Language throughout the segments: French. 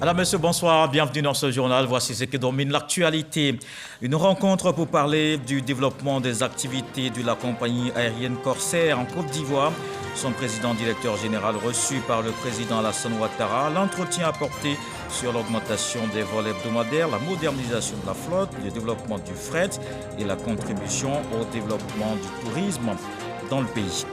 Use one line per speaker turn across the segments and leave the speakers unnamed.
Alors, monsieur, bonsoir, bienvenue dans ce journal. Voici ce qui domine l'actualité. Une rencontre pour parler du développement des activités de la compagnie aérienne Corsair en Côte d'Ivoire. Son président-directeur général reçu par le président Alassane Ouattara. L'entretien a porté sur l'augmentation des vols hebdomadaires, la modernisation de la flotte, le développement du fret et la contribution au développement du tourisme dans le pays.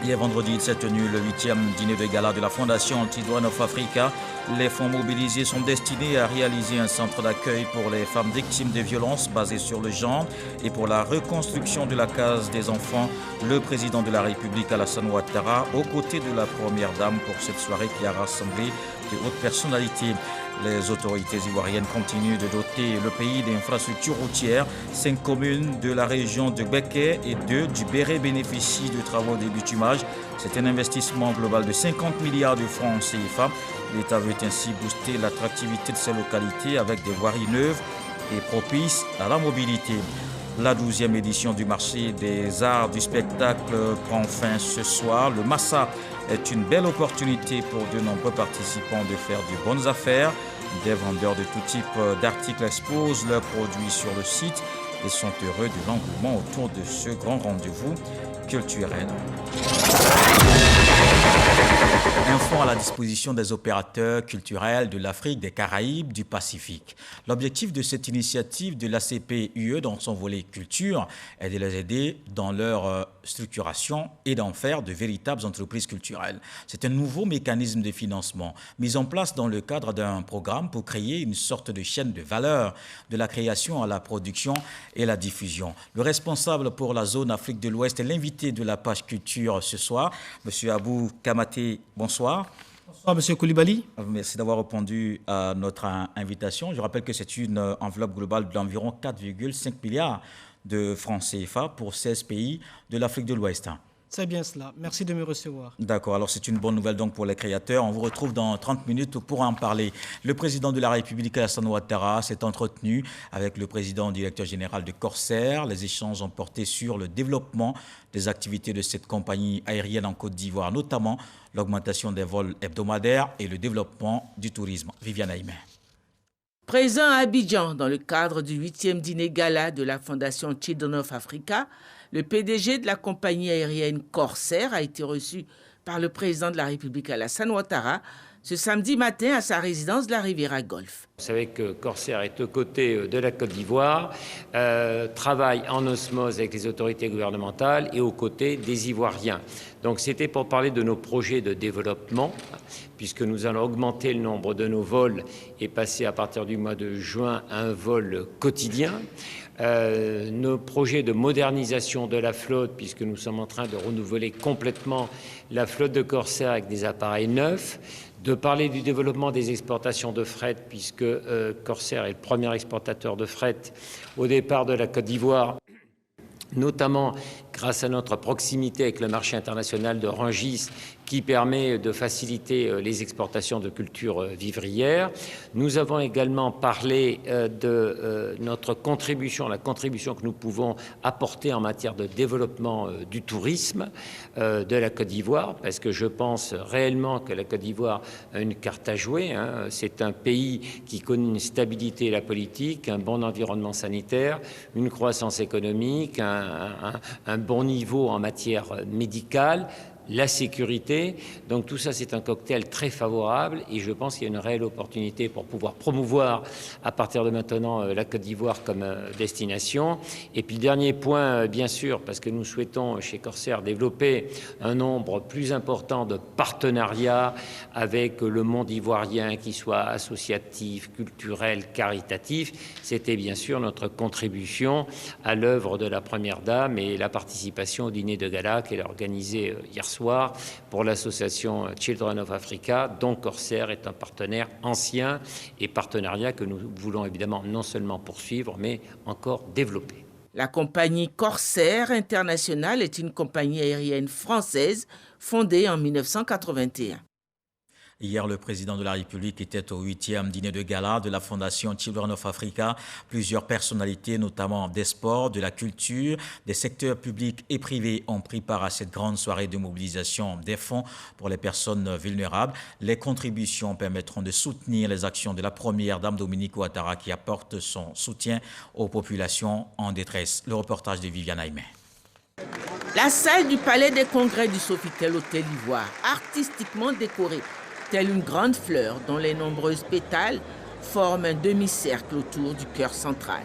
Hier vendredi, il s'est tenu le 8e dîner de gala de la Fondation Children of Africa. Les fonds mobilisés sont destinés à réaliser un centre d'accueil pour les femmes victimes de violences basées sur le genre et pour la reconstruction de la case des enfants. Le président de la République, Alassane Ouattara, aux côtés de la première dame pour cette soirée qui a rassemblé de hautes personnalités. Les autorités ivoiriennes continuent de doter le pays d'infrastructures routières. 5 communes de la région de Béké et 2 du Béré bénéficient de travaux de bitumage. C'est un investissement global de 50 milliards de francs CFA. L'État veut ainsi booster l'attractivité de ces localités avec des voiries neuves et propices à la mobilité. La 12e édition du marché des arts du spectacle prend fin ce soir. Le Massa est une belle opportunité pour de nombreux participants de faire de bonnes affaires. Des vendeurs de tout type d'articles exposent leurs produits sur le site et sont heureux de l'engouement autour de ce grand rendez-vous culturel. Un fonds à la disposition des opérateurs culturels de l'Afrique, des Caraïbes, du Pacifique. L'objectif de cette initiative de l'ACP-UE dans son volet culture est de les aider dans leur structuration et d'en faire de véritables entreprises culturelles. C'est un nouveau mécanisme de financement mis en place dans le cadre d'un programme pour créer une sorte de chaîne de valeur de la création à la production et la diffusion. Le responsable pour la zone Afrique de l'Ouest est l'invité de la page culture ce soir, M. Abou Kamaté. Bonsoir.
Bonsoir, M. Koulibaly.
Merci d'avoir répondu à notre invitation. Je rappelle que c'est une enveloppe globale d'environ 4,5 milliards de francs CFA pour 16 pays de l'Afrique de l'Ouest.
C'est bien cela. Merci de me recevoir.
D'accord. Alors, c'est une bonne nouvelle donc pour les créateurs. On vous retrouve dans 30 minutes pour en parler. Le président de la République, Alassane Ouattara, s'est entretenu avec le président directeur général de Corsair. Les échanges ont porté sur le développement des activités de cette compagnie aérienne en Côte d'Ivoire, notamment l'augmentation des vols hebdomadaires et le développement du tourisme. Viviane Aïmé.
Présent à Abidjan dans le cadre du 8e dîner gala de la Fondation Children of Africa, le PDG de la compagnie aérienne Corsair a été reçu par le président de la République Alassane Ouattara ce samedi matin à sa résidence de la Riviera Golf.
Vous savez que Corsair est aux côtés de la Côte d'Ivoire, travaille en osmose avec les autorités gouvernementales et aux côtés des Ivoiriens. Donc c'était pour parler de nos projets de développement, puisque nous allons augmenter le nombre de nos vols et passer à partir du mois de juin à un vol quotidien. Nos projets de modernisation de la flotte, puisque nous sommes en train de renouveler complètement la flotte de Corsair avec des appareils neufs, de parler du développement des exportations de fret, puisque Corsair est le premier exportateur de fret au départ de la Côte d'Ivoire, notamment grâce à notre proximité avec le marché international de Rungis, qui permet de faciliter les exportations de cultures vivrières. Nous avons également parlé de notre contribution, la contribution que nous pouvons apporter en matière de développement du tourisme de la Côte d'Ivoire, parce que je pense réellement que la Côte d'Ivoire a une carte à jouer. C'est un pays qui connaît une stabilité de la politique, un bon environnement sanitaire, une croissance économique, un bon niveau en matière médicale, la sécurité. Donc tout ça, c'est un cocktail très favorable et je pense qu'il y a une réelle opportunité pour pouvoir promouvoir à partir de maintenant la Côte d'Ivoire comme destination. Et puis le dernier point, bien sûr, parce que nous souhaitons chez Corsair développer un nombre plus important de partenariats avec le monde ivoirien, qui soit associatif, culturel, caritatif, c'était bien sûr notre contribution à l'œuvre de la Première Dame et la participation au dîner de gala qu'elle a organisé hier soir pour l'association Children of Africa, dont Corsair est un partenaire ancien et partenariat que nous voulons évidemment non seulement poursuivre, mais encore développer.
La compagnie Corsair International est une compagnie aérienne française fondée en 1981.
Hier, le président de la République était au 8e dîner de gala de la Fondation Children of Africa. Plusieurs personnalités, notamment des sports, de la culture, des secteurs publics et privés, ont pris part à cette grande soirée de mobilisation des fonds pour les personnes vulnérables. Les contributions permettront de soutenir les actions de la première dame Dominique Ouattara qui apporte son soutien aux populations en détresse. Le reportage de Viviane Aimé.
La salle du Palais des Congrès du Sofitel Hôtel Ivoire, artistiquement décorée, telle une grande fleur dont les nombreuses pétales forment un demi-cercle autour du cœur central.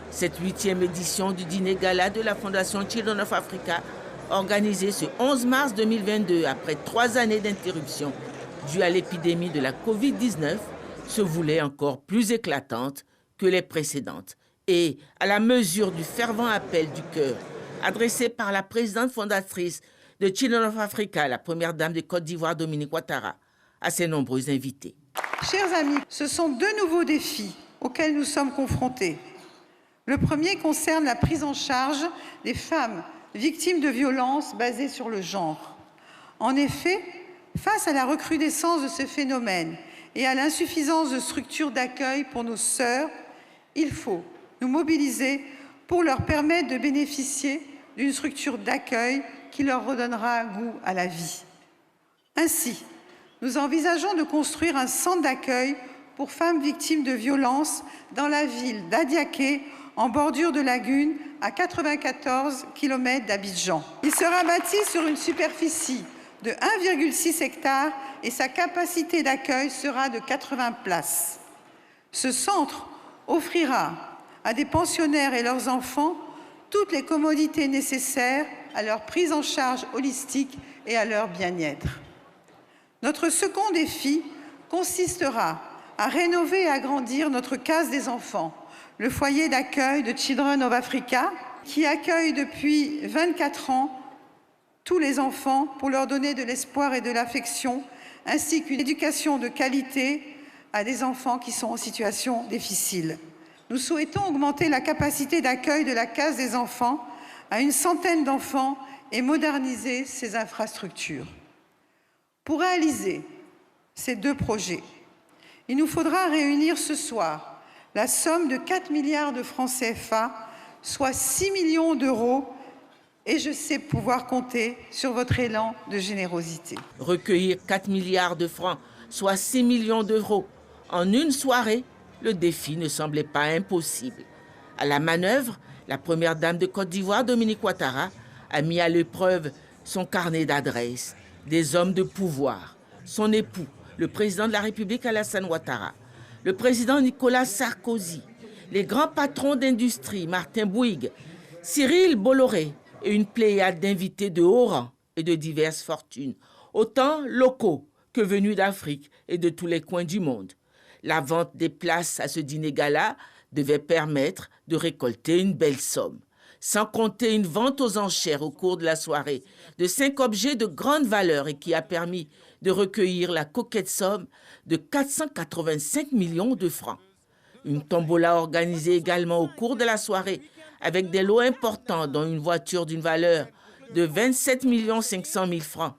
Cette 8e édition du dîner gala de la Fondation Children of Africa, organisée ce 11 mars 2022 après 3 années d'interruption due à l'épidémie de la Covid-19, se voulait encore plus éclatante que les précédentes. Et à la mesure du fervent appel du cœur adressé par la présidente fondatrice de Children of Africa, la première dame de Côte d'Ivoire, Dominique Ouattara, à ses nombreux invités.
Chers amis, ce sont 2 nouveaux défis auxquels nous sommes confrontés. Le premier concerne la prise en charge des femmes victimes de violences basées sur le genre. En effet, face à la recrudescence de ce phénomène et à l'insuffisance de structures d'accueil pour nos sœurs, il faut nous mobiliser pour leur permettre de bénéficier d'une structure d'accueil qui leur redonnera goût à la vie. Ainsi, nous envisageons de construire un centre d'accueil pour femmes victimes de violences dans la ville d'Adiaké, en bordure de lagune, à 94 km d'Abidjan. Il sera bâti sur une superficie de 1,6 hectare et sa capacité d'accueil sera de 80 places. Ce centre offrira à des pensionnaires et leurs enfants toutes les commodités nécessaires à leur prise en charge holistique et à leur bien-être. Notre second défi consistera à rénover et agrandir notre case des enfants, le foyer d'accueil de Children of Africa, qui accueille depuis 24 ans tous les enfants pour leur donner de l'espoir et de l'affection, ainsi qu'une éducation de qualité à des enfants qui sont en situation difficile. Nous souhaitons augmenter la capacité d'accueil de la case des enfants à une centaine d'enfants et moderniser ses infrastructures. Pour réaliser ces 2 projets, il nous faudra réunir ce soir la somme de 4 milliards de francs CFA, soit 6 millions d'euros, et je sais pouvoir compter sur votre élan de générosité.
Recueillir 4 milliards de francs, soit 6 millions d'euros, en une soirée, le défi ne semblait pas impossible. À la manœuvre, la première dame de Côte d'Ivoire, Dominique Ouattara, a mis à l'épreuve son carnet d'adresses, des hommes de pouvoir, son époux, le président de la République Alassane Ouattara, le président Nicolas Sarkozy, les grands patrons d'industrie, Martin Bouygues, Cyril Bolloré et une pléiade d'invités de haut rang et de diverses fortunes, autant locaux que venus d'Afrique et de tous les coins du monde. La vente des places à ce dîner gala devait permettre de récolter une belle somme, sans compter une vente aux enchères au cours de la soirée de 5 objets de grande valeur et qui a permis de recueillir la coquette somme de 485 millions de francs. Une tombola organisée également au cours de la soirée avec des lots importants, dont une voiture d'une valeur de 27 500 000 francs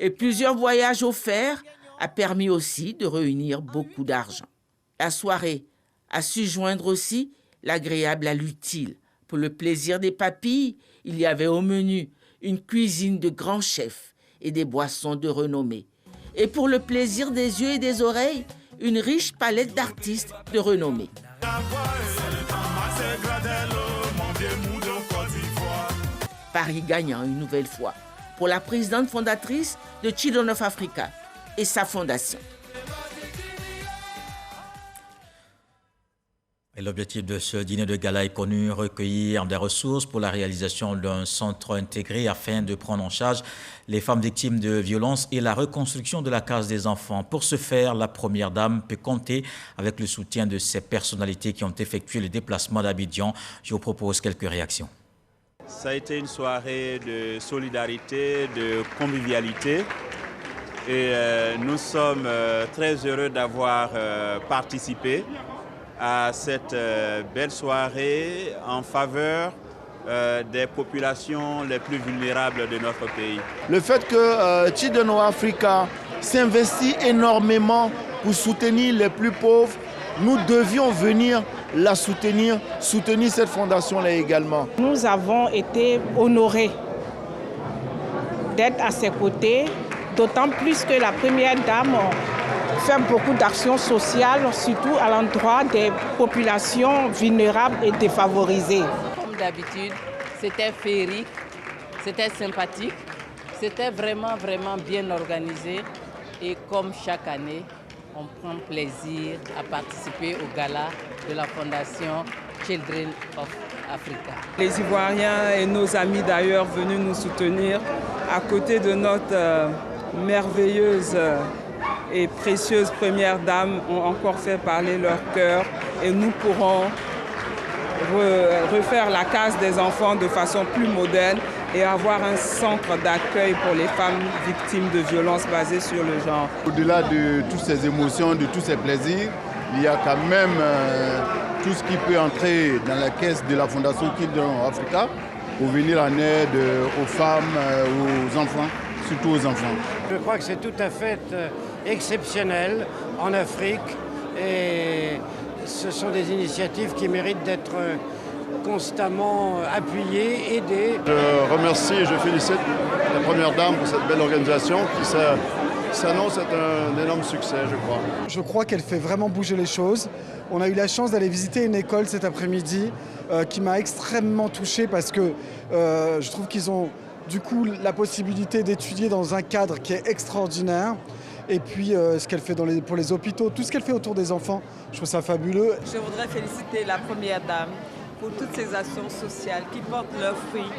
et plusieurs voyages offerts, a permis aussi de réunir beaucoup d'argent. La soirée a su joindre aussi l'agréable à l'utile. Pour le plaisir des papilles, il y avait au menu une cuisine de grands chefs et des boissons de renommée. Et pour le plaisir des yeux et des oreilles, une riche palette d'artistes de renommée. Paris gagnant une nouvelle fois pour la présidente fondatrice de Children of Africa et sa fondation.
Et l'objectif de ce dîner de gala est connu, recueillir des ressources pour la réalisation d'un centre intégré afin de prendre en charge les femmes victimes de violences et la reconstruction de la case des enfants. Pour ce faire, la première dame peut compter avec le soutien de ces personnalités qui ont effectué le déplacement d'Abidjan. Je vous propose quelques réactions.
Ça a été une soirée de solidarité, de convivialité. Et nous sommes très heureux d'avoir participé à cette belle soirée en faveur des populations les plus vulnérables de notre pays.
Le fait que Children of Africa s'investit énormément pour soutenir les plus pauvres. Nous devions venir la soutenir cette fondation-là également.
Nous avons été honorés d'être à ses côtés, d'autant plus que la Première Dame fait beaucoup d'actions sociales, surtout à l'endroit des populations vulnérables et défavorisées.
Comme d'habitude, c'était féerique, c'était sympathique, c'était vraiment bien organisé et comme chaque année, on prend plaisir à participer au gala de la Fondation Children of Africa.
Les Ivoiriens et nos amis d'ailleurs venus nous soutenir à côté de notre merveilleuse et précieuse Première Dame ont encore fait parler leur cœur et nous pourrons refaire la case des enfants de façon plus moderne et avoir un centre d'accueil pour les femmes victimes de violences basées sur le genre.
Au-delà de toutes ces émotions, de tous ces plaisirs, il y a quand même tout ce qui peut entrer dans la caisse de la Fondation Children of Africa pour venir en aide aux femmes, aux enfants, surtout aux enfants.
Je crois que c'est tout à fait exceptionnel en Afrique et ce sont des initiatives qui méritent d'être constamment appuyées, aidées.
Je remercie et je félicite la Première Dame pour cette belle organisation qui s'annonce être un énorme succès, je crois.
Je crois qu'elle fait vraiment bouger les choses. On a eu la chance d'aller visiter une école cet après-midi qui m'a extrêmement touché parce que je trouve qu'ils ont du coup la possibilité d'étudier dans un cadre qui est extraordinaire. Et puis ce qu'elle fait pour les hôpitaux, tout ce qu'elle fait autour des enfants, je trouve ça fabuleux.
Je voudrais féliciter la Première Dame pour toutes ces actions sociales qui portent leurs fruits.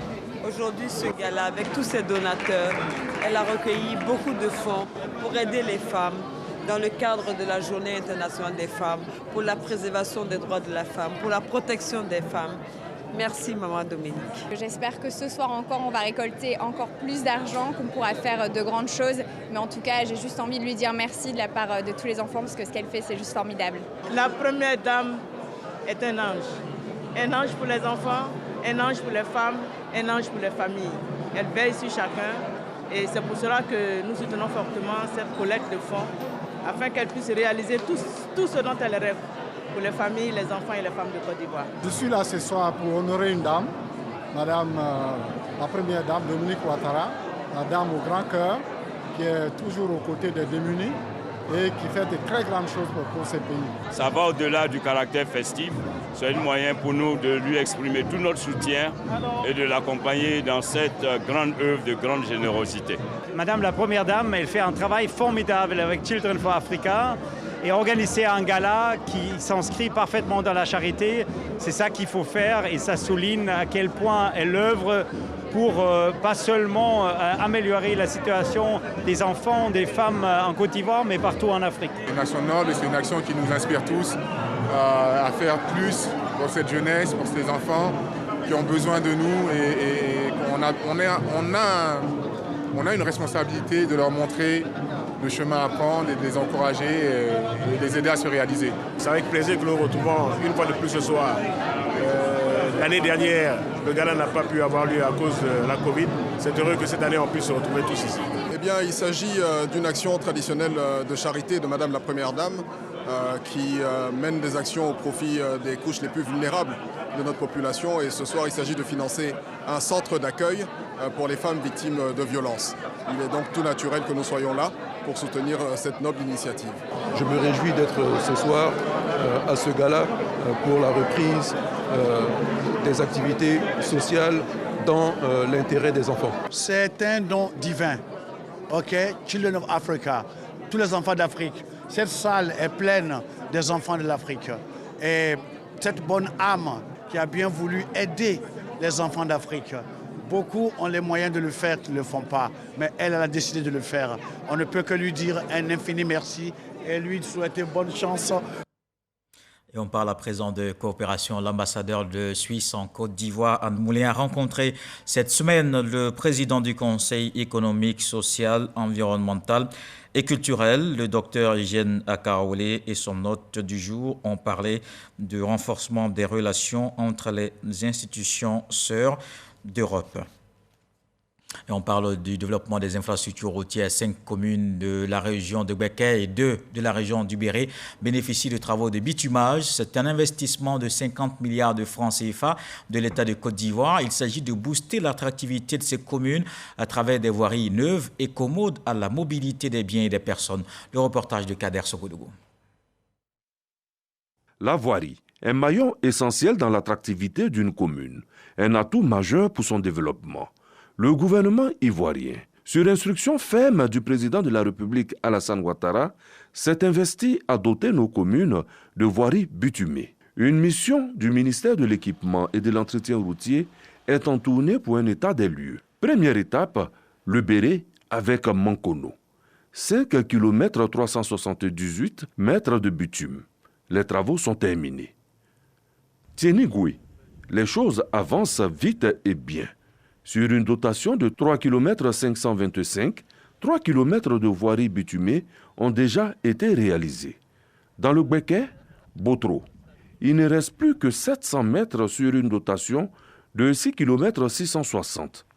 Aujourd'hui, ce gala, avec tous ses donateurs, elle a recueilli beaucoup de fonds pour aider les femmes dans le cadre de la Journée internationale des femmes, pour la préservation des droits de la femme, pour la protection des femmes. Merci Maman Dominique.
J'espère que ce soir encore, on va récolter encore plus d'argent, qu'on pourra faire de grandes choses. Mais en tout cas, j'ai juste envie de lui dire merci de la part de tous les enfants parce que ce qu'elle fait, c'est juste formidable.
La Première Dame est un ange. Un ange pour les enfants, un ange pour les femmes, un ange pour les familles. Elle veille sur chacun et c'est pour cela que nous soutenons fortement cette collecte de fonds afin qu'elle puisse réaliser tout ce dont elle rêve pour les familles, les enfants et les femmes de Côte d'Ivoire.
Je suis là ce soir pour honorer une dame, Madame la Première Dame Dominique Ouattara, la dame au grand cœur, qui est toujours aux côtés des démunis et qui fait de très grandes choses pour ces pays.
Ça va au-delà du caractère festif, c'est un moyen pour nous de lui exprimer tout notre soutien et de l'accompagner dans cette grande œuvre de grande générosité.
Madame la Première Dame, elle fait un travail formidable avec Children for Africa et organiser un gala qui s'inscrit parfaitement dans la charité, c'est ça qu'il faut faire et ça souligne à quel point elle œuvre pour pas seulement améliorer la situation des enfants, des femmes en Côte d'Ivoire, mais partout en Afrique.
Une action noble, c'est une action qui nous inspire tous à faire plus pour cette jeunesse, pour ces enfants qui ont besoin de nous et on a une responsabilité de leur montrer le chemin à prendre et de les encourager et de les aider à se réaliser.
C'est avec plaisir que nous nous retrouvons une fois de plus ce soir. L'année dernière, le gala n'a pas pu avoir lieu à cause de la Covid. C'est heureux que cette année, on puisse se retrouver tous ici.
Eh bien, il s'agit d'une action traditionnelle de charité de Madame la Première Dame qui mène des actions au profit des couches les plus vulnérables de notre population. Et ce soir, il s'agit de financer un centre d'accueil pour les femmes victimes de violences. Il est donc tout naturel que nous soyons là pour soutenir cette noble initiative.
Je me réjouis d'être ce soir à ce gala pour la reprise des activités sociales dans l'intérêt des enfants.
C'est un don divin. OK, Children of Africa, tous les enfants d'Afrique. Cette salle est pleine des enfants de l'Afrique. Et cette bonne âme qui a bien voulu aider les enfants d'Afrique. Beaucoup ont les moyens de le faire, qui ne le font pas. Mais elle a décidé de le faire. On ne peut que lui dire un infini merci et lui souhaiter bonne chance.
Et on parle à présent de coopération. L'ambassadeur de Suisse en Côte d'Ivoire, Anne Moulin, a rencontré cette semaine le président du Conseil économique, social, environnemental et culturel, le docteur Hygiène Akaolé, et son hôte du jour ont parlé du renforcement des relations entre les institutions sœurs d'Europe. Et on parle du développement des infrastructures routières. 5 communes de la région de Gbeke et 2 de la région du Béré bénéficient de travaux de bitumage. C'est un investissement de 50 milliards de francs CFA de l'État de Côte d'Ivoire. Il s'agit de booster l'attractivité de ces communes à travers des voiries neuves et commodes à la mobilité des biens et des personnes. Le reportage de Kader Sokodougou.
La voirie, un maillon essentiel dans l'attractivité d'une commune, un atout majeur pour son développement. Le gouvernement ivoirien, sur instruction ferme du président de la République Alassane Ouattara, s'est investi à doter nos communes de voiries bitumées. Une mission du ministère de l'Équipement et de l'Entretien routier est en tournée pour un état des lieux. Première étape, le Béré avec Mankono. 5 km 378 mètres de bitume. Les travaux sont terminés. Tienigoué, les choses avancent vite et bien. Sur une dotation de 3 km 525, 3 km de voiries bitumées ont déjà été réalisés. Dans le Gbeke, Botro, il ne reste plus que 700 mètres sur une dotation de 6 km 660.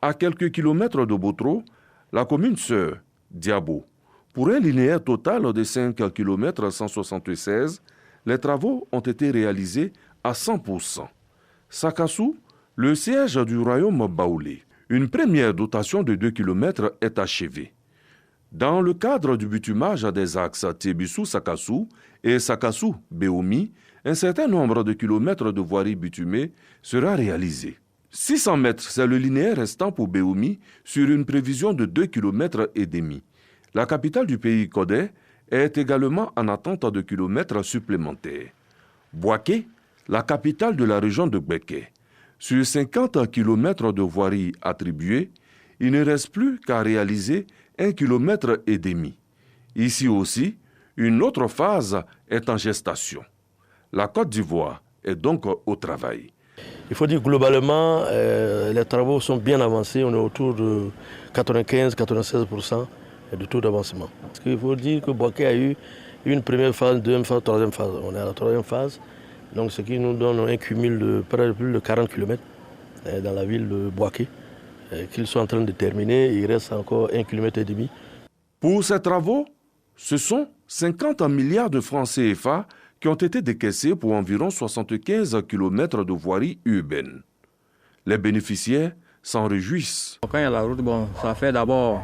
À quelques kilomètres de Botro, la commune sœur, Diabo. Pour un linéaire total de 5 km 176, les travaux ont été réalisés à 100%. Sakassou, le siège du royaume baoulé. Une première dotation de 2 km est achevée. Dans le cadre du bitumage des axes Tébissou-Sakassou et Sakassou-Béomi, un certain nombre de kilomètres de voiries bitumées sera réalisé. 600 mètres, c'est le linéaire restant pour Béomi sur une prévision de 2 km et demi. La capitale du pays, Kodé, est également en attente de kilomètres supplémentaires. Bouaké, la capitale de la région de Gbeke. Sur 50 km de voiries attribuées, il ne reste plus qu'à réaliser 1 km et demi. Ici aussi, une autre phase est en gestation. La Côte d'Ivoire est donc au travail.
Il faut dire globalement, les travaux sont bien avancés. On est autour de 95-96% de taux d'avancement. Parce qu'il faut dire que Bouaké a eu une première phase, deuxième phase, troisième phase. On est à la troisième phase. Donc, ce qui nous donne un cumul de près de plus de 40 km dans la ville de Bouaké, qu'ils sont en train de terminer. Il reste encore 1,5 km.
Pour ces travaux, ce sont 50 milliards de francs CFA qui ont été décaissés pour environ 75 km de voirie urbaine. Les bénéficiaires s'en réjouissent.
Quand il y a la route, ça fait d'abord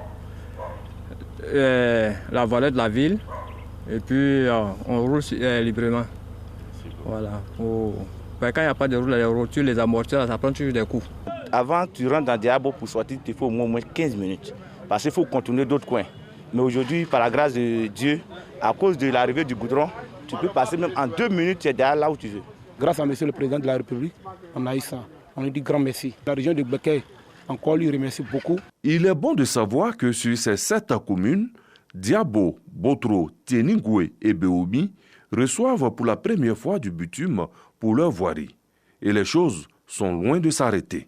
la vallée de la ville et puis on roule librement. Voilà. Quand il n'y a pas de route, les rotures, les amortisseurs, ça prend toujours des coups.
Avant, tu rentres dans Diabo pour sortir, il faut au moins 15 minutes. Parce qu'il faut contourner d'autres coins. Mais aujourd'hui, par la grâce de Dieu, à cause de l'arrivée du goudron, tu peux passer même en 2 minutes, tu es derrière là où tu veux.
Grâce à monsieur le président de la République, on a eu ça. On lui dit grand merci. La région de Gbeke, encore lui remercie beaucoup.
Il est bon de savoir que sur ces 7 communes, Diabo, Botro, Tieningoué et Béomi reçoivent pour la première fois du bitume pour leur voirie. Et les choses sont loin de s'arrêter.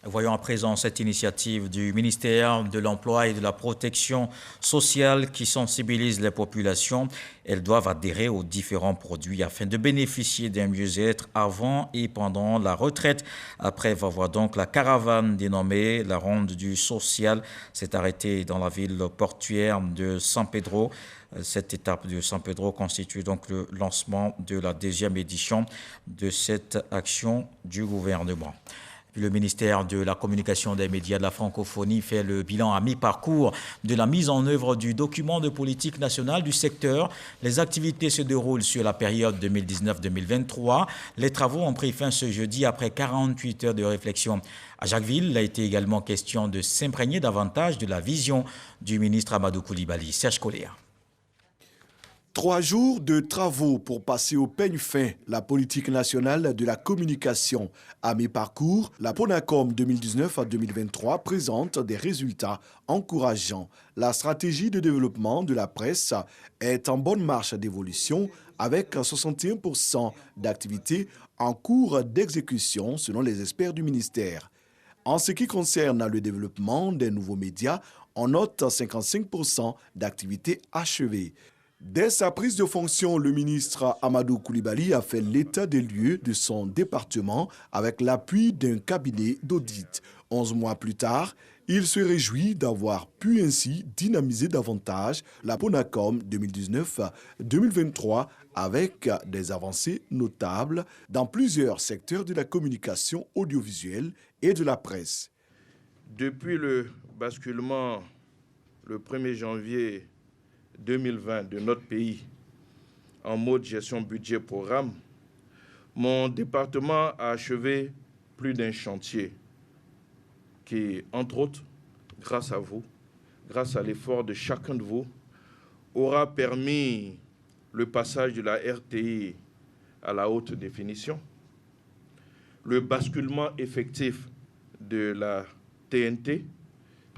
Voyons à présent cette initiative du ministère de l'Emploi et de la Protection sociale qui sensibilise les populations. Elles doivent adhérer aux différents produits afin de bénéficier d'un mieux-être avant et pendant la retraite. Après va voir donc la caravane dénommée la Ronde du Social s'est arrêtée dans la ville portuaire de San Pedro. Cette étape de San Pedro constitue donc le lancement de la 2e édition de cette action du gouvernement. Le ministère de la Communication des médias de la francophonie fait le bilan à mi-parcours de la mise en œuvre du document de politique nationale du secteur. Les activités se déroulent sur la période 2019-2023. Les travaux ont pris fin ce jeudi après 48 heures de réflexion. À Jacquesville, il a été également question de s'imprégner davantage de la vision du ministre Amadou Koulibaly. Serge Coléa.
3 jours de travaux pour passer au peigne fin la politique nationale de la communication. À mi-parcours, la PONACOM 2019 à 2023 présente des résultats encourageants. La stratégie de développement de la presse est en bonne marche d'évolution avec 61% d'activités en cours d'exécution selon les experts du ministère. En ce qui concerne le développement des nouveaux médias, on note 55% d'activités achevées. Dès sa prise de fonction, le ministre Amadou Coulibaly a fait l'état des lieux de son département avec l'appui d'un cabinet d'audit. 11 mois plus tard, il se réjouit d'avoir pu ainsi dynamiser davantage la PONACOM 2019-2023 avec des avancées notables dans plusieurs secteurs de la communication audiovisuelle et de la presse.
Depuis le basculement le 1er janvier 2020 de notre pays en mode gestion budget-programme, mon département a achevé plus d'un chantier qui, entre autres, grâce à vous, grâce à l'effort de chacun de vous, aura permis le passage de la RTI à la haute définition, le basculement effectif de la TNT,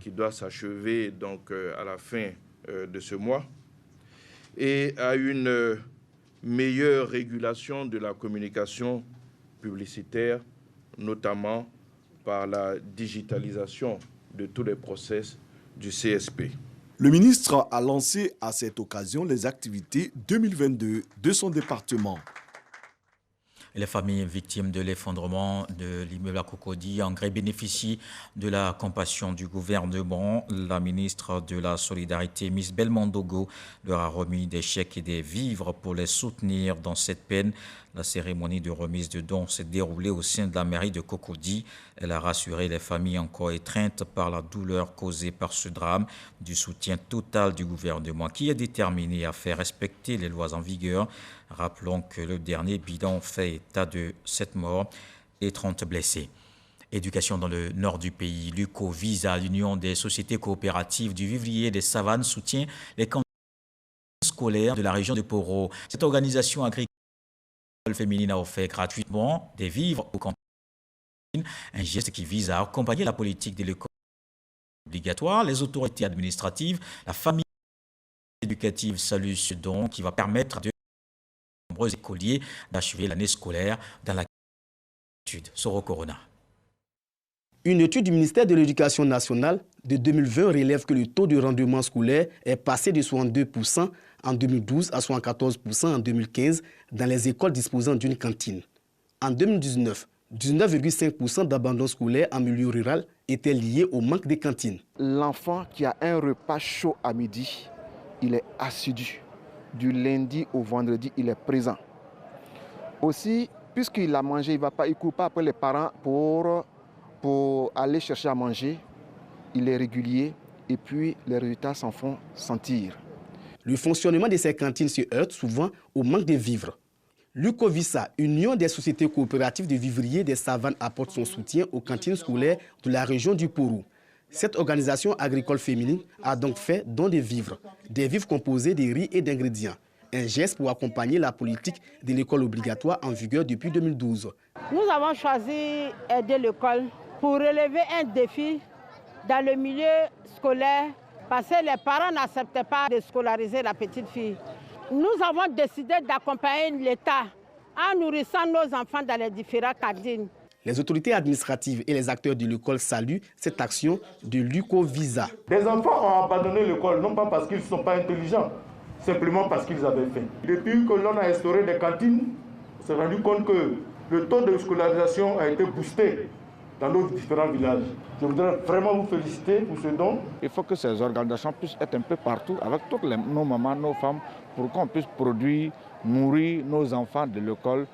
qui doit s'achever donc à la fin de ce mois, et à une meilleure régulation de la communication publicitaire, notamment par la digitalisation de tous les process du CSP.
Le ministre a lancé à cette occasion les activités 2022 de son département.
Les familles victimes de l'effondrement de l'immeuble à Cocody en Grès bénéficient de la compassion du gouvernement. La ministre de la Solidarité, Miss Belmondogo, leur a remis des chèques et des vivres pour les soutenir dans cette peine. La cérémonie de remise de dons s'est déroulée au sein de la mairie de Cocody. Elle a rassuré les familles encore étreintes par la douleur causée par ce drame du soutien total du gouvernement qui est déterminé à faire respecter les lois en vigueur. Rappelons que le dernier bilan fait état de 7 morts et 30 blessés. Éducation dans le nord du pays. L'UCO Visa, l'Union des sociétés coopératives du Vivrier des Savanes, soutient les cantines scolaires de la région de Poro. Cette organisation agricole féminine a offert gratuitement des vivres aux cantines, un geste qui vise à accompagner la politique de l'école obligatoire. Les autorités administratives, la famille éducative saluent ce don qui va permettre de nombreux écoliers d'achever l'année scolaire dans la étude. Soro Corona.
Une étude du ministère de l'Éducation nationale de 2020 relève que le taux de rendement scolaire est passé de 62% en 2012 à 74% en 2015 dans les écoles disposant d'une cantine. En 2019, 19,5% d'abandon scolaire en milieu rural étaient liés au manque de cantines.
L'enfant qui a un repas chaud à midi, il est assidu. Du lundi au vendredi, il est présent. Aussi, puisqu'il a mangé, il ne court pas après les parents pour aller chercher à manger. Il est régulier et puis les résultats s'en font sentir.
Le fonctionnement de ces cantines se heurte souvent au manque de vivres. L'UCOVISA, Union des sociétés coopératives de vivriers des Savanes, apporte son soutien aux cantines scolaires de la région du Poro. Cette organisation agricole féminine a donc fait don de vivres, des vivres composés de riz et d'ingrédients. Un geste pour accompagner la politique de l'école obligatoire en vigueur depuis 2012.
Nous avons choisi aider l'école pour relever un défi dans le milieu scolaire parce que les parents n'acceptaient pas de scolariser la petite fille. Nous avons décidé d'accompagner l'État en nourrissant nos enfants dans les différentes cantines.
Les autorités administratives et les acteurs de l'école saluent cette action de l'UCOVISA.
Des enfants ont abandonné l'école, non pas parce qu'ils ne sont pas intelligents, simplement parce qu'ils avaient faim. Depuis que l'on a instauré des cantines, on s'est rendu compte que le taux de scolarisation a été boosté dans nos différents villages. Je voudrais vraiment vous féliciter pour ce don.
Il faut que ces organisations puissent être un peu partout avec toutes nos mamans, nos femmes, pour qu'on puisse produire, nourrir nos enfants de l'école,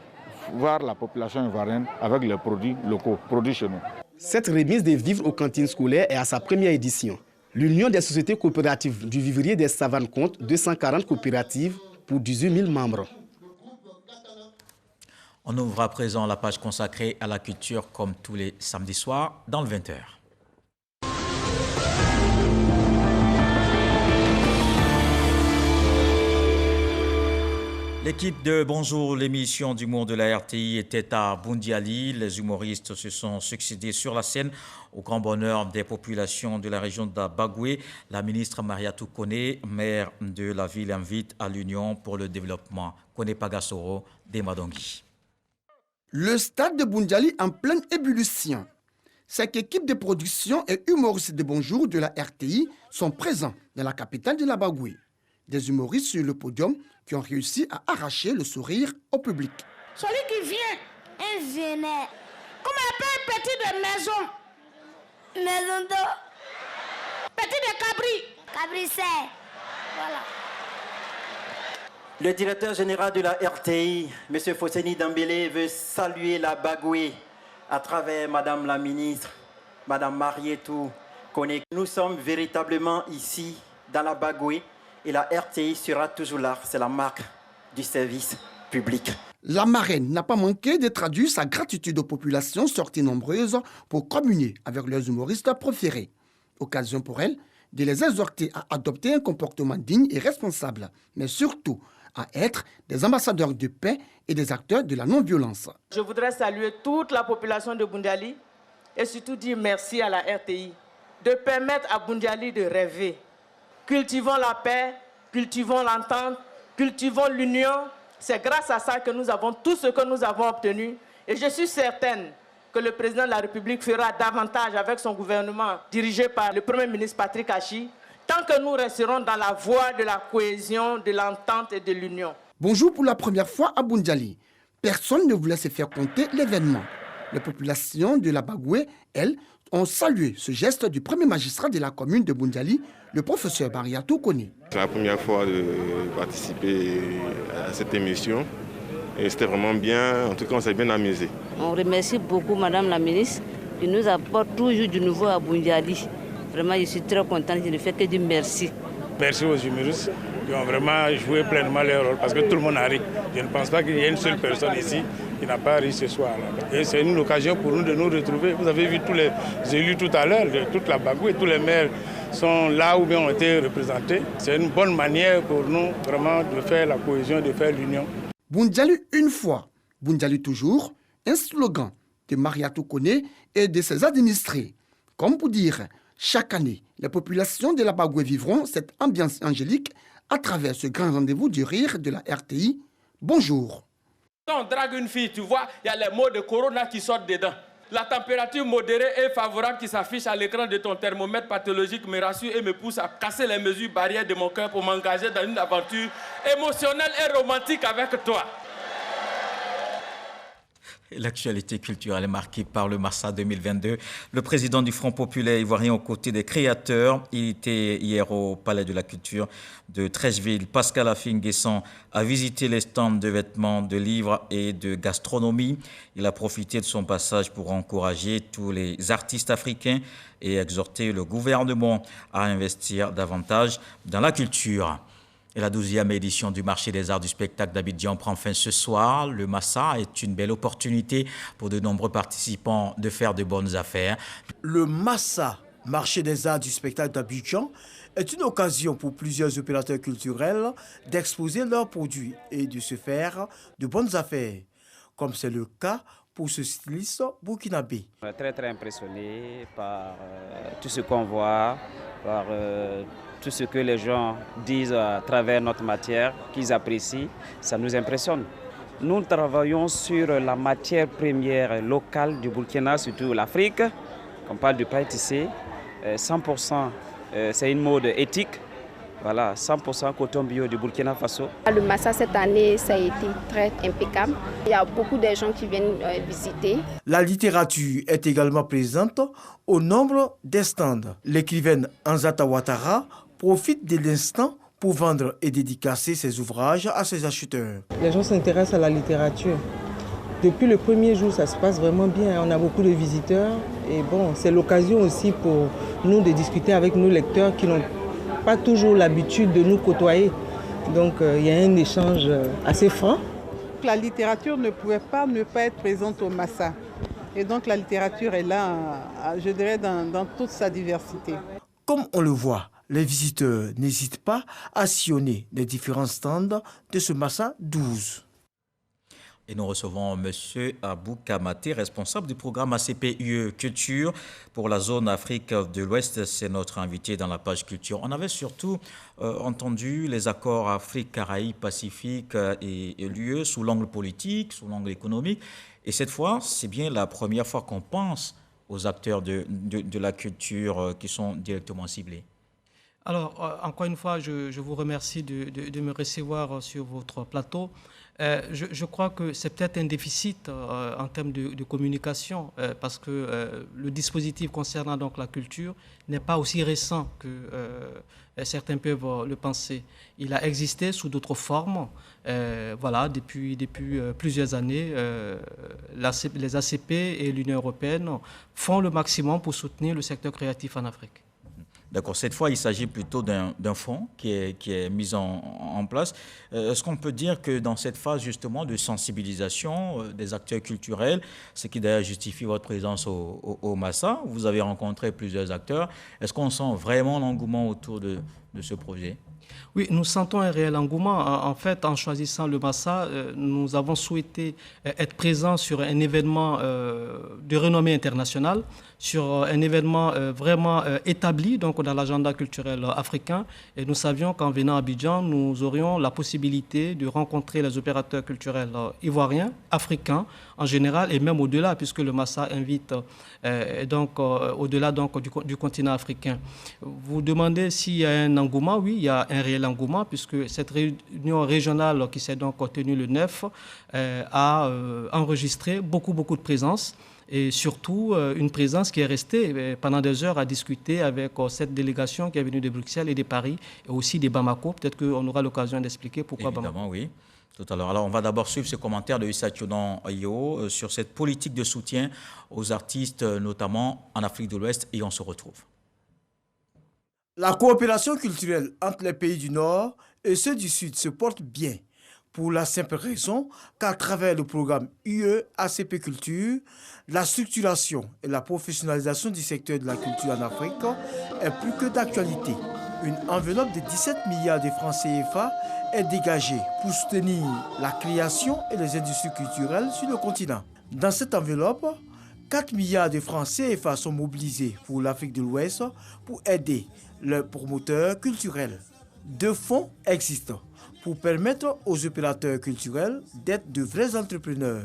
voir la population ivoirienne avec les produits locaux, produits chez nous.
Cette remise des vivres aux cantines scolaires est à sa première édition. L'Union des sociétés coopératives du Vivrier des Savanes compte 240 coopératives pour 18 000 membres.
On ouvre à présent la page consacrée à la culture comme tous les samedis soirs dans le 20h. L'équipe de Bonjour, l'émission d'humour de la RTI était à Bundiali. Les humoristes se sont succédés sur la scène au grand bonheur des populations de la région d'Abagoué. La ministre Mariatou Kone, maire de la ville, invite à l'Union pour le développement Kone Pagasoro d'Emadongi.
Le stade de Bundiali en pleine ébullition. Cette équipe de production et humoristes de Bonjour de la RTI sont présents dans la capitale de l'Abagoué. Des humoristes sur le podium qui ont réussi à arracher le sourire au public.
Celui qui vient, un vénère. Comment on appelle petit de maison? Maison d'eau. Petit de cabri. Cabricère. Voilà.
Le directeur général de la RTI, M. Fosseni Dambélé, veut saluer la Bagoué à travers Madame la ministre, Madame Marietou Koné. Nous sommes véritablement ici, dans la Bagoué, et la RTI sera toujours là. C'est la marque du service public.
La marraine n'a pas manqué de traduire sa gratitude aux populations sorties nombreuses pour communier avec leurs humoristes préférés. Occasion pour elle de les exhorter à adopter un comportement digne et responsable, mais surtout à être des ambassadeurs de paix et des acteurs de la non-violence.
Je voudrais saluer toute la population de Boundiali et surtout dire merci à la RTI de permettre à Boundiali de rêver. Cultivons la paix, cultivons l'entente, cultivons l'union. C'est grâce à ça que nous avons tout ce que nous avons obtenu. Et je suis certaine que le président de la République fera davantage avec son gouvernement dirigé par le Premier ministre Patrick Achi, tant que nous resterons dans la voie de la cohésion, de l'entente et de l'union.
Bonjour pour la première fois à Boundiali. Personne ne voulait se faire compter l'événement. Les populations de la Bagoué, elles, ont salué ce geste du premier magistrat de la commune de Boundiali, le professeur Mariatou Koné.
C'est la première fois de participer à cette émission et c'était vraiment bien, en tout cas on s'est bien amusé.
On remercie beaucoup Madame la ministre qui nous apporte toujours du nouveau à Boundiali. Vraiment je suis très contente, je ne fais que dire merci.
Merci aux humoristes qui ont vraiment joué pleinement leur rôle parce que tout le monde a ri. Je ne pense pas qu'il y ait une seule personne ici qui n'a pas ri ce soir-là. Et c'est une occasion pour nous de nous retrouver. Vous avez vu tous les élus tout à l'heure, de toute la Bagoué, tous les maires sont là où bien ont été représentés. C'est une bonne manière pour nous vraiment de faire la cohésion, de faire l'union.
Boundiali une fois, Boundiali toujours, un slogan de Mariatou Koné et de ses administrés. Comme pour dire, chaque année, les populations de la Bagoué vivront cette ambiance angélique à travers ce grand rendez-vous du rire de la RTI. Bonjour.
Quand on drague une fille, tu vois, il y a les mots de corona qui sortent dedans. La température modérée et favorable qui s'affiche à l'écran de ton thermomètre pathologique me rassure et me pousse à casser les mesures barrières de mon cœur pour m'engager dans une aventure émotionnelle et romantique avec toi.
L'actualité culturelle est marquée par le Massa 2022. Le président du Front populaire ivoirien aux côtés des créateurs, il était hier au Palais de la Culture de Treichville. Pascal Afin-Guesson a visité les stands de vêtements, de livres et de gastronomie. Il a profité de son passage pour encourager tous les artistes africains et exhorter le gouvernement à investir davantage dans la culture. Et la 12e édition du marché des arts du spectacle d'Abidjan prend fin ce soir. Le Massa est une belle opportunité pour de nombreux participants de faire de bonnes affaires.
Le Massa, marché des arts du spectacle d'Abidjan, est une occasion pour plusieurs opérateurs culturels d'exposer leurs produits et de se faire de bonnes affaires, comme c'est le cas pour ce styliste burkinabé.
Très impressionné par tout ce qu'on voit, par tout ce que les gens disent à travers notre matière, qu'ils apprécient, ça nous impressionne. Nous travaillons sur la matière première locale du Burkina, surtout l'Afrique. On parle du pain tissé, 100%, c'est une mode éthique. Voilà, 100% coton bio du Burkina Faso.
Le Massa cette année, ça a été très impeccable. Il y a beaucoup de gens qui viennent visiter.
La littérature est également présente au nombre des stands. L'écrivaine Anzata Ouattara profite de l'instant pour vendre et dédicacer ses ouvrages à ses acheteurs.
Les gens s'intéressent à la littérature. Depuis le premier jour, ça se passe vraiment bien. On a beaucoup de visiteurs. Et bon, c'est l'occasion aussi pour nous de discuter avec nos lecteurs qui n'ont pas toujours l'habitude de nous côtoyer. Donc il y a un échange assez franc.
La littérature ne pouvait pas ne pas être présente au Massa. Et donc la littérature est là, je dirais, dans toute sa diversité.
Comme on le voit, les visiteurs n'hésitent pas à sillonner les différents stands de ce Massa 12.
Et nous recevons M. Abou Kamaté, responsable du programme ACPUE Culture pour la zone Afrique de l'Ouest. C'est notre invité dans la page Culture. On avait surtout entendu les accords Afrique, Caraïbes, Pacifique et l'UE sous l'angle politique, sous l'angle économique. Et cette fois, c'est bien la première fois qu'on pense aux acteurs de la culture qui sont directement ciblés.
Alors, encore une fois, je vous remercie de me recevoir sur votre plateau. Je crois que c'est peut-être un déficit en termes de communication parce que le dispositif concernant donc la culture n'est pas aussi récent que certains peuvent le penser. Il a existé sous d'autres formes. Voilà, depuis plusieurs années, les ACP et l'Union européenne font le maximum pour soutenir le secteur créatif en Afrique.
D'accord, cette fois, il s'agit plutôt d'un fonds qui est mis en place. Est-ce qu'on peut dire que dans cette phase justement de sensibilisation des acteurs culturels, ce qui d'ailleurs justifie votre présence au Massa, vous avez rencontré plusieurs acteurs, est-ce qu'on sent vraiment l'engouement autour de ce projet ?
Oui, nous sentons un réel engouement. En fait, en choisissant le Massa, nous avons souhaité être présents sur un événement de renommée internationale, sur un événement vraiment établi donc, dans l'agenda culturel africain. Et nous savions qu'en venant à Abidjan, nous aurions la possibilité de rencontrer les opérateurs culturels ivoiriens, africains en général, et même au-delà, puisque le Massa invite donc au-delà donc, du continent africain. Vous demandez s'il y a un engouement. Oui, il y a un réel engouement, puisque cette réunion régionale qui s'est donc tenue le 9 a enregistré beaucoup de présence. Et surtout, une présence qui est restée pendant des heures à discuter avec cette délégation qui est venue de Bruxelles et de Paris, et aussi de Bamako. Peut-être qu'on aura l'occasion d'expliquer pourquoi
Évidemment,
Bamako.
Oui. Tout à l'heure. Alors, on va d'abord suivre ce commentaire de Issa Tiodan Ayo sur cette politique de soutien aux artistes, notamment en Afrique de l'Ouest, et on se retrouve.
La coopération culturelle entre les pays du Nord et ceux du Sud se porte bien. Pour la simple raison qu'à travers le programme UE ACP Culture, la structuration et la professionnalisation du secteur de la culture en Afrique est plus que d'actualité. Une enveloppe de 17 milliards de francs CFA est dégagée pour soutenir la création et les industries culturelles sur le continent. Dans cette enveloppe, 4 milliards de francs CFA sont mobilisés pour l'Afrique de l'Ouest pour aider les promoteurs culturels. 2 fonds existent pour permettre aux opérateurs culturels d'être de vrais entrepreneurs.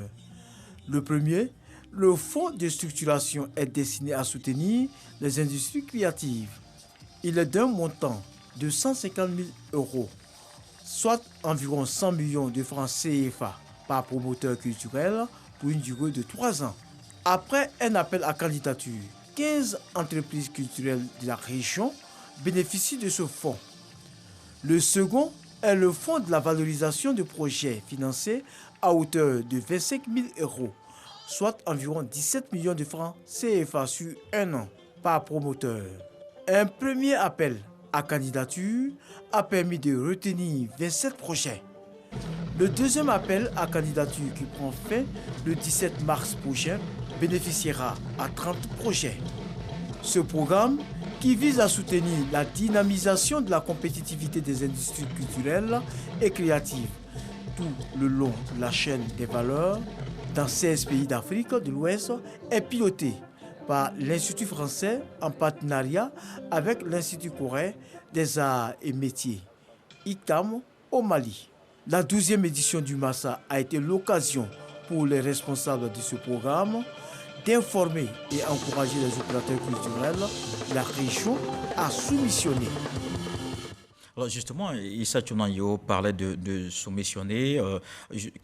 Le premier, le fonds de structuration, est destiné à soutenir les industries créatives. Il est d'un montant de 150 000 €, soit environ 100 millions de francs CFA par promoteur culturel pour une durée de 3 ans. Après un appel à candidature, 15 entreprises culturelles de la région bénéficient de ce fonds. Le second est le fonds de la valorisation de projets financés à hauteur de 25 000 €, soit environ 17 millions de francs CFA sur 1 an par promoteur. Un premier appel à candidature a permis de retenir 27 projets. Le deuxième appel à candidature qui prend fin le 17 mars prochain bénéficiera à 30 projets. Ce programme, qui vise à soutenir la dynamisation de la compétitivité des industries culturelles et créatives tout le long de la chaîne des valeurs dans 16 pays d'Afrique de l'Ouest, est piloté par l'Institut français en partenariat avec l'Institut coréen des arts et métiers, ICAM, au Mali. La 12e édition du Massa a été l'occasion pour les responsables de ce programme d'informer et encourager les opérateurs culturels de la région à soumissionner.
Alors justement, Issa Tiodan Ayo parlait de soumissionner.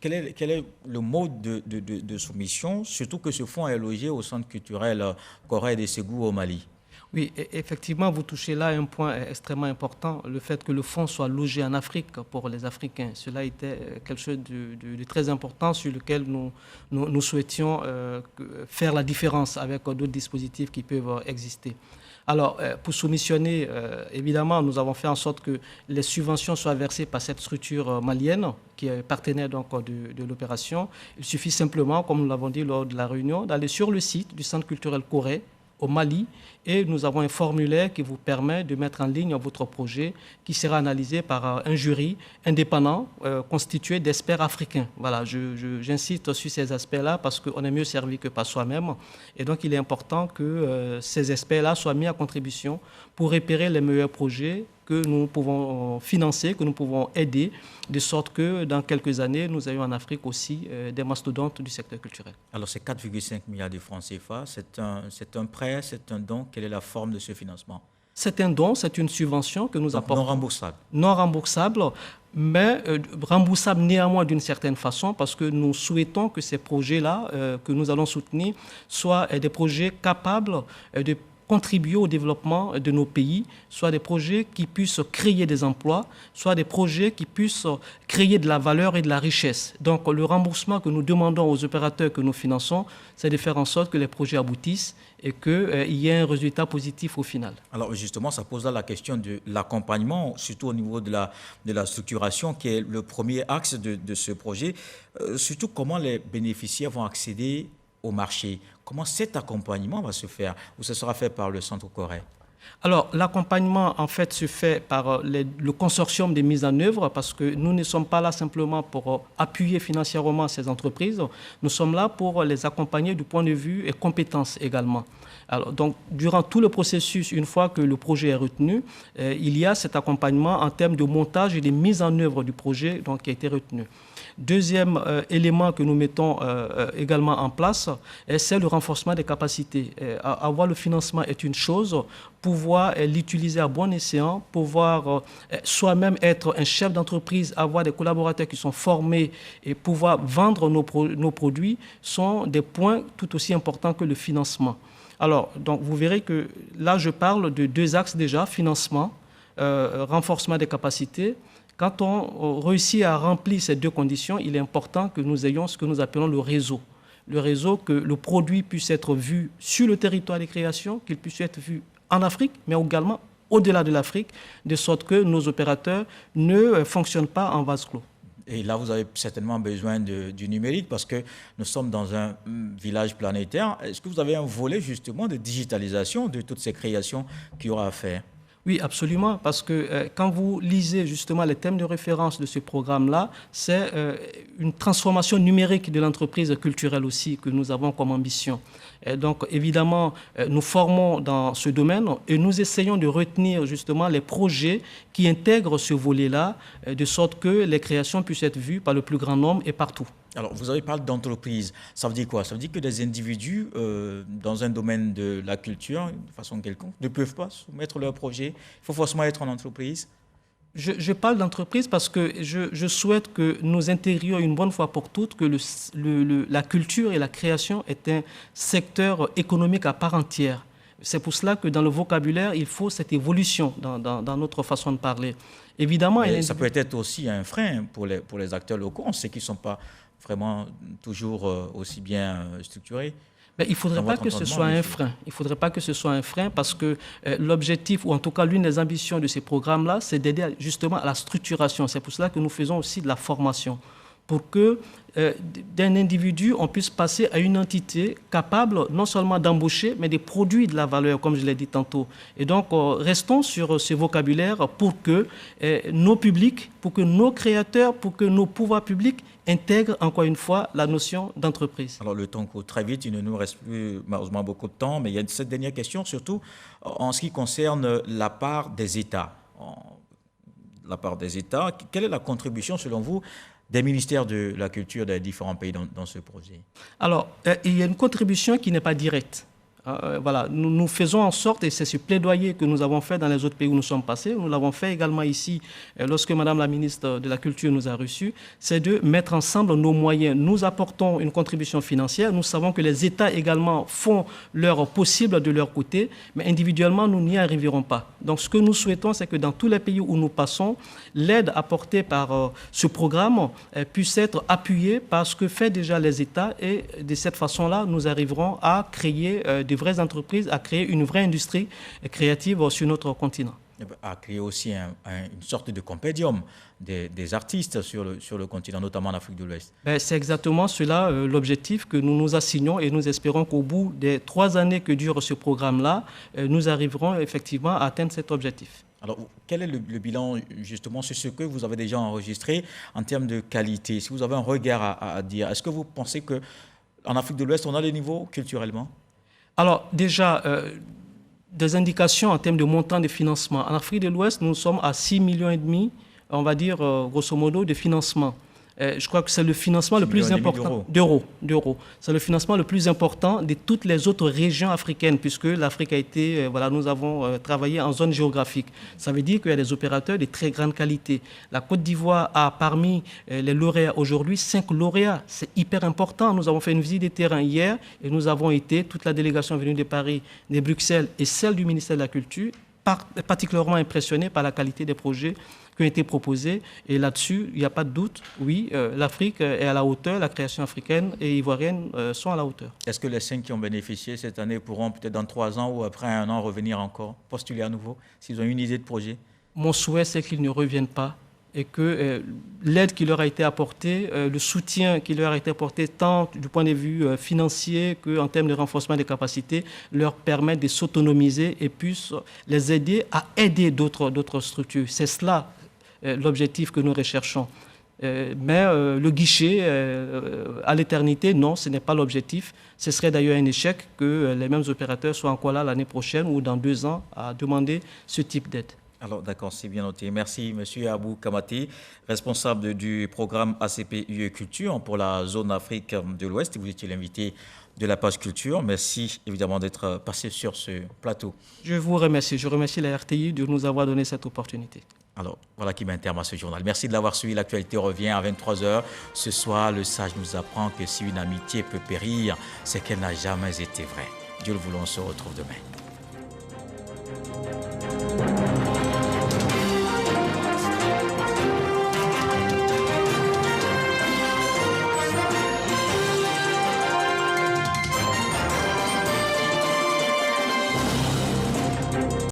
Quel est le mode de soumission, surtout que ce fonds est logé au centre culturel Corée de Ségou au Mali?
Oui, effectivement, vous touchez là un point extrêmement important, le fait que le fonds soit logé en Afrique pour les Africains. Cela était quelque chose de très important sur lequel nous souhaitions faire la différence avec d'autres dispositifs qui peuvent exister. Alors, pour soumissionner, évidemment, nous avons fait en sorte que les subventions soient versées par cette structure malienne qui est partenaire donc, de l'opération. Il suffit simplement, comme nous l'avons dit lors de la réunion, d'aller sur le site du Centre culturel Corée au Mali, et nous avons un formulaire qui vous permet de mettre en ligne votre projet qui sera analysé par un jury indépendant constitué d'experts africains. Voilà, j'insiste sur ces aspects-là parce qu'on est mieux servi que par soi-même, et donc il est important que ces experts-là soient mis à contribution pour repérer les meilleurs projets que nous pouvons financer, que nous pouvons aider, de sorte que dans quelques années, nous ayons en Afrique aussi des mastodontes du secteur culturel.
Alors, c'est 4,5 milliards de francs CFA, c'est un prêt, c'est un don. Quelle est la forme de ce financement?
C'est un don, c'est une subvention que nous apportons.
Non remboursable.
Non remboursable, mais remboursable néanmoins d'une certaine façon, parce que nous souhaitons que ces projets-là que nous allons soutenir soient des projets capables de contribuer au développement de nos pays, soit des projets qui puissent créer des emplois, soit des projets qui puissent créer de la valeur et de la richesse. Donc le remboursement que nous demandons aux opérateurs que nous finançons, c'est de faire en sorte que les projets aboutissent et qu'il y ait un résultat positif au final.
Alors justement, ça pose là la question de l'accompagnement, surtout au niveau de la structuration, qui est le premier axe de ce projet. Surtout comment les bénéficiaires vont accéder au marché. Comment cet accompagnement va se faire, ou ce sera fait par le Centre Corée?
Alors, l'accompagnement, en fait, se fait par le consortium de mise en œuvre, parce que nous ne sommes pas là simplement pour appuyer financièrement ces entreprises, nous sommes là pour les accompagner du point de vue et compétences également. Alors, donc, durant tout le processus, une fois que le projet est retenu, il y a cet accompagnement en termes de montage et de mise en œuvre du projet donc, qui a été retenu. Deuxième élément que nous mettons également en place, c'est le renforcement des capacités. Avoir le financement est une chose, pouvoir l'utiliser à bon escient, pouvoir soi-même être un chef d'entreprise, avoir des collaborateurs qui sont formés et pouvoir vendre nos produits sont des points tout aussi importants que le financement. Alors, donc, vous verrez que là, je parle de deux axes déjà, financement, renforcement des capacités. Quand on réussit à remplir ces deux conditions, il est important que nous ayons ce que nous appelons le réseau. Le réseau, que le produit puisse être vu sur le territoire de création, qu'il puisse être vu en Afrique, mais également au-delà de l'Afrique, de sorte que nos opérateurs ne fonctionnent pas en vase clos.
Et là, vous avez certainement besoin du numérique parce que nous sommes dans un village planétaire. Est-ce que vous avez un volet justement de digitalisation de toutes ces créations qu'il y aura à faire?
Oui, absolument, parce que quand vous lisez justement les thèmes de référence de ce programme-là, c'est une transformation numérique de l'entreprise culturelle aussi que nous avons comme ambition. Et donc, évidemment, nous formons dans ce domaine et nous essayons de retenir justement les projets qui intègrent ce volet-là, de sorte que les créations puissent être vues par le plus grand nombre et partout.
Alors, vous avez parlé d'entreprise. Ça veut dire quoi? Ça veut dire que des individus dans un domaine de la culture, de façon quelconque, ne peuvent pas soumettre leur projet. Il faut forcément être en entreprise.
Je parle d'entreprise parce que je souhaite que nous intégrions une bonne fois pour toutes que la culture et la création est un secteur économique à part entière. C'est pour cela que dans le vocabulaire, il faut cette évolution dans notre façon de parler. Évidemment,
ça peut être aussi un frein pour les acteurs locaux. On sait qu'ils ne sont pas vraiment toujours aussi bien structurés.
Mais il ne faudrait pas que ce soit un frein. Il ne faudrait pas que ce soit un frein parce que l'objectif, ou en tout cas l'une des ambitions de ces programmes-là, c'est d'aider justement à la structuration. C'est pour cela que nous faisons aussi de la formation. Pour que d'un individu, on puisse passer à une entité capable non seulement d'embaucher, mais de produire de la valeur, comme je l'ai dit tantôt. Et donc, restons sur ce vocabulaire pour que nos publics, pour que nos créateurs, pour que nos pouvoirs publics intègrent encore une fois la notion d'entreprise.
Alors, le temps court très vite, il ne nous reste plus malheureusement beaucoup de temps, mais il y a cette dernière question, surtout en ce qui concerne la part des États. La part des États, quelle est la contribution, selon vous, des ministères de la culture des différents pays dans ce projet?
Alors, il y a une contribution qui n'est pas directe. Voilà, nous faisons en sorte, et c'est ce plaidoyer que nous avons fait dans les autres pays où nous sommes passés, nous l'avons fait également ici lorsque Madame la ministre de la Culture nous a reçus, c'est de mettre ensemble nos moyens. Nous apportons une contribution financière, nous savons que les États également font leur possible de leur côté, mais individuellement, nous n'y arriverons pas. Donc, ce que nous souhaitons, c'est que dans tous les pays où nous passons, l'aide apportée par ce programme puisse être appuyée par ce que font déjà les États, et de cette façon-là, nous arriverons à créer de vraies entreprises, à créer une vraie industrie créative sur notre continent.
À créer aussi une sorte de compédium des artistes sur le continent, notamment en Afrique de l'Ouest.
C'est exactement cela l'objectif que nous nous assignons, et nous espérons qu'au bout des 3 années que dure ce programme-là, nous arriverons effectivement à atteindre cet objectif.
Alors, quel est le bilan justement sur ce que vous avez déjà enregistré en termes de qualité? Si vous avez un regard à dire, est-ce que vous pensez qu'en Afrique de l'Ouest, on a les niveaux culturellement?
Alors déjà, des indications en termes de montant de financement. En Afrique de l'Ouest, nous sommes à 6,5 millions, on va dire grosso modo, de financement. Je crois que c'est le financement le plus important d'euros. C'est le financement le plus important de toutes les autres régions africaines, puisque l'Afrique a été, nous avons travaillé en zone géographique. Ça veut dire qu'il y a des opérateurs de très grande qualité. La Côte d'Ivoire a parmi les lauréats aujourd'hui 5 lauréats. C'est hyper important. Nous avons fait une visite de terrain hier et nous avons été, toute la délégation venue de Paris, de Bruxelles et celle du ministère de la Culture, particulièrement impressionnés par la qualité des projets qui ont été proposés. Et là-dessus, il n'y a pas de doute, oui, l'Afrique est à la hauteur, la création africaine et ivoirienne sont à la hauteur.
Est-ce que les 5 qui ont bénéficié cette année pourront peut-être dans 3 ans ou après 1 an revenir encore, postuler à nouveau, s'ils ont une idée de projet? Mon souhait, c'est qu'ils ne reviennent pas et que l'aide qui leur a été apportée, le soutien qui leur a été apporté tant du point de vue financier qu'en termes de renforcement des capacités, leur permettent de s'autonomiser et puissent les aider à aider d'autres structures. C'est cela l'objectif que nous recherchons. Mais le guichet à l'éternité, non, ce n'est pas l'objectif. Ce serait d'ailleurs un échec que les mêmes opérateurs soient encore là l'année prochaine ou dans 2 ans à demander ce type d'aide. Alors d'accord, c'est bien noté. Merci M. Abou Kamati, responsable du programme ACP UE Culture pour la zone Afrique de l'Ouest. Vous étiez l'invité de la page culture. Merci évidemment d'être passé sur ce plateau. Je vous remercie. Je remercie la RTI de nous avoir donné cette opportunité. Alors, voilà qui met un terme à ce journal. Merci de l'avoir suivi. L'actualité revient à 23h. Ce soir, le sage nous apprend que si une amitié peut périr, c'est qu'elle n'a jamais été vraie. Dieu le voulant, on se retrouve demain.